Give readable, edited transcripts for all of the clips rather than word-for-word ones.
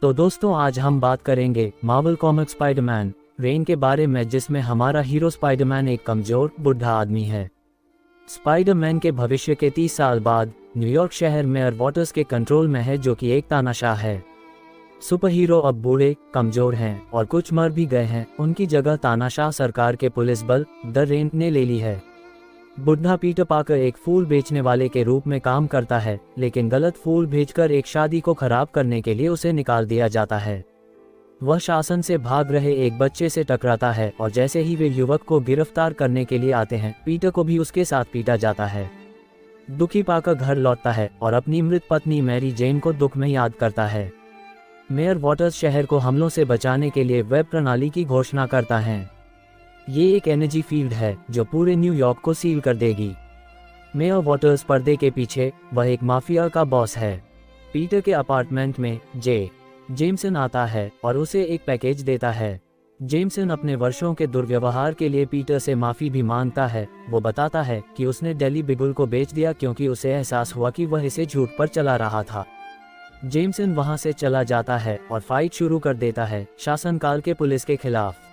तो दोस्तों आज हम बात करेंगे मार्वल कॉमिक स्पाइडरमैन रेन के बारे में, जिसमें हमारा हीरो स्पाइडरमैन एक कमजोर बुढ़ा आदमी है। स्पाइडरमैन के भविष्य के 30 साल बाद न्यूयॉर्क शहर मेयर वॉटर्स के कंट्रोल में है, जो कि एक तानाशाह है। सुपर हीरो अब बूढ़े कमजोर हैं और कुछ मर भी गए हैं। उनकी जगह तानाशाह सरकार के पुलिस बल द रेन ने ले ली है। बुढ़ा पीटर पाकर एक फूल बेचने वाले के रूप में काम करता है, लेकिन गलत फूल भेजकर एक शादी को खराब करने के लिए उसे निकाल दिया जाता है। वह शासन से भाग रहे एक बच्चे से टकराता है और जैसे ही वे युवक को गिरफ्तार करने के लिए आते हैं, पीटर को भी उसके साथ पीटा जाता है। दुखी पाकर घर लौटता है और अपनी मृत पत्नी मैरी जेन को दुख में याद करता है। मेयर वॉटर्स शहर को हमलों से बचाने के लिए वेब प्रणाली की घोषणा करता है। ये एक एनर्जी फील्ड है जो पूरे न्यूयॉर्क को सील कर देगी। मेयर वॉटर्स पर्दे के पीछे वह एक माफिया का बॉस है। पीटर के अपार्टमेंट में जेमसन आता है और उसे एक पैकेज देता है। जेमसन अपने वर्षों के दुर्व्यवहार के लिए पीटर से माफी भी मांगता है। वो बताता है कि उसने डेली बिगुल को बेच दिया क्योंकि उसे एहसास हुआ कि वह इसे झूठ पर चला रहा था। जेमसन वहां से चला जाता है और फाइट शुरू कर देता है शासनकाल के पुलिस के खिलाफ।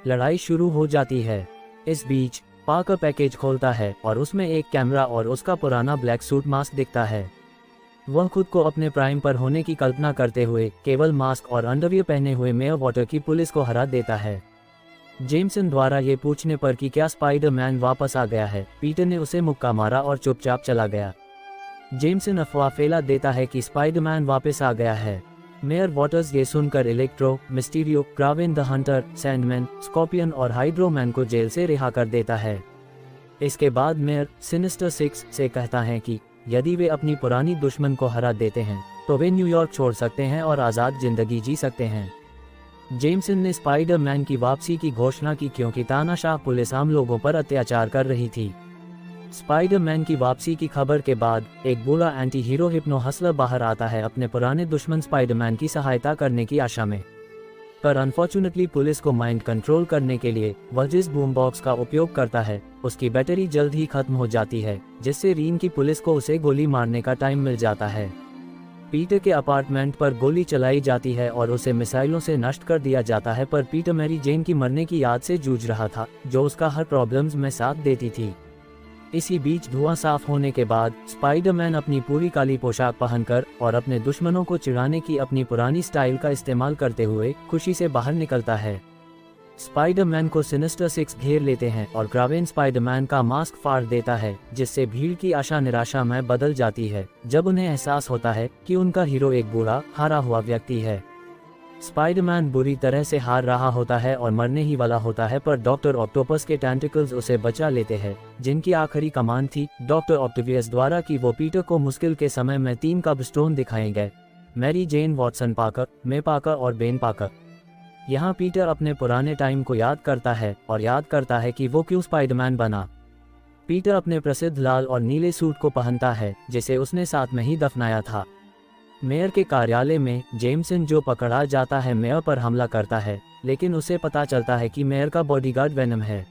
लड़ाई शुरू हो जाती है। इस बीच पाकर पैकेज खोलता है और उसमें एक कैमरा और उसका पुराना ब्लैक सूट मास्क दिखता है। वह खुद को अपने प्राइम पर होने की कल्पना करते हुए केवल मास्क और अंडरवियर पहने हुए मेयर वॉटर की पुलिस को हरा देता है। जेमसन द्वारा ये पूछने पर कि क्या स्पाइडरमैन वापस आ गया है, पीटर ने उसे मुक्का मारा और चुपचाप चला गया। जेमसन अफवाह फैला देता है कि स्पाइडरमैन वापस आ गया है। मेयर वॉटर्स ये सुनकर Electro, Mysterio, Kraven the Hunter, Sandman, Scorpion और हाइड्रोमैन को जेल से रिहा कर देता है। इसके बाद मेयर सिनिस्टर सिक्स से कहता है कि यदि वे अपनी पुरानी दुश्मन को हरा देते हैं तो वे न्यूयॉर्क छोड़ सकते हैं और आज़ाद जिंदगी जी सकते हैं। जेमसन ने स्पाइडरमैन की वापसी की घोषणा की क्योंकि तानाशाह पुलिस आम लोगों पर अत्याचार कर रही थी। स्पाइडरमैन की वापसी की खबर के बाद एक बूढ़ा एंटी हीरो हिप्नो हसलर बाहर आता है अपने पुराने दुश्मन स्पाइडरमैन की सहायता करने की आशा में। पर अनफॉर्चुनेटली पुलिस को माइंड कंट्रोल करने के लिए वह जिस बूम बॉक्स का उपयोग करता है उसकी बैटरी जल्द ही खत्म हो जाती है, जिससे रीन की पुलिस को उसे गोली मारने का टाइम मिल जाता है। पीटर के अपार्टमेंट पर गोली चलाई जाती है और उसे मिसाइलों से नष्ट कर दिया जाता है, पर पीटर मैरी जेन की मरने की याद से जूझ रहा था, जो उसका हर प्रॉब्लम्स में साथ देती थी। इसी बीच धुआं साफ होने के बाद स्पाइडरमैन अपनी पूरी काली पोशाक पहनकर और अपने दुश्मनों को चिढ़ाने की अपनी पुरानी स्टाइल का इस्तेमाल करते हुए खुशी से बाहर निकलता है। स्पाइडरमैन को सिनिस्टर सिक्स घेर लेते हैं और क्रावेन स्पाइडरमैन का मास्क फाड़ देता है, जिससे भीड़ की आशा निराशा में बदल जाती है जब उन्हें एहसास होता है कि उनका हीरो एक बूढ़ा हारा हुआ व्यक्ति है। स्पाइडरमैन बुरी तरह से हार रहा होता है और मरने ही वाला होता है, पर डॉक्टर ऑक्टोपस के टेंटिकल्स उसे बचा लेते हैं, जिनकी आखिरी कमान थी डॉक्टर ऑक्टेवियस द्वारा कि वो पीटर को मुश्किल के समय में 3 कब स्टोन दिखाए गए, मैरी जेन वॉटसन पाकर, मे पाकर और बेन पाकर। यहाँ पीटर अपने पुराने टाइम को याद करता है और याद करता है कि वो क्यों स्पाइडरमैन बना। पीटर अपने प्रसिद्ध लाल और नीले सूट को पहनता है जिसे उसने साथ में ही दफनाया था। मेयर के कार्यालय में जेमसन जो पकड़ा जाता है मेयर पर हमला करता है, लेकिन उसे पता चलता है कि मेयर का बॉडीगार्ड वेनम है।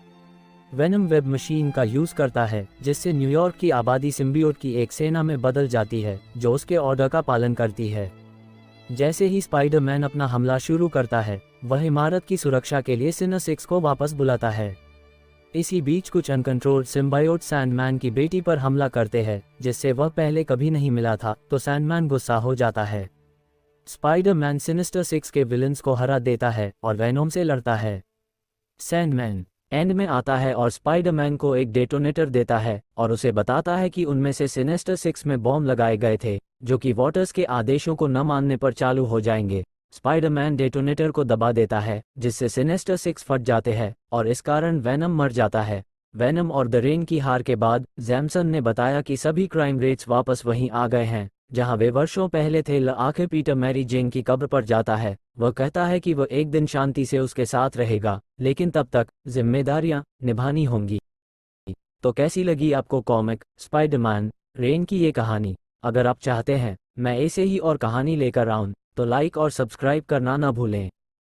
वेनम वेब मशीन का यूज करता है जिससे न्यूयॉर्क की आबादी सिम्बियोट की एक सेना में बदल जाती है जो उसके ऑर्डर का पालन करती है। जैसे ही स्पाइडरमैन अपना हमला शुरू करता है, वह इमारत की सुरक्षा के लिए सिनिस्टर सिक्स को वापस बुलाता है। इसी बीच कुछ अनकंट्रोल्ड सिम्बायोट सैंडमैन की बेटी पर हमला करते हैं, जिससे वह पहले कभी नहीं मिला था, तो सैंडमैन गुस्सा हो जाता है। स्पाइडरमैन सिनिस्टर सिक्स के विलन्स को हरा देता है और वेनोम से लड़ता है। सैंडमैन एंड में आता है और स्पाइडरमैन को एक डेटोनेटर देता है और उसे बताता है कि उनमें से सिनिस्टर सिक्स में बॉम्ब लगाए गए थे, जो कि वॉटर्स के आदेशों को न मानने पर चालू हो जाएंगे। स्पाइडरमैन डेटोनेटर को दबा देता है जिससे सिनिस्टर सिक्स फट जाते हैं और इस कारण वेनम मर जाता है। वेनम और द रेन की हार के बाद जेमसन ने बताया कि सभी क्राइम रेट्स वापस वहीं आ गए हैं जहां वे वर्षों पहले थे। आखिर पीटर मैरी जेन की कब्र पर जाता है। वह कहता है कि वह एक दिन शांति से उसके साथ रहेगा, लेकिन तब तक जिम्मेदारियां निभानी होंगी। तो कैसी लगी आपको कॉमिक स्पाइडरमैन रेन की ये कहानी? अगर आप चाहते हैं मैं ऐसे ही और कहानी लेकर आऊं तो लाइक और सब्सक्राइब करना ना भूलें।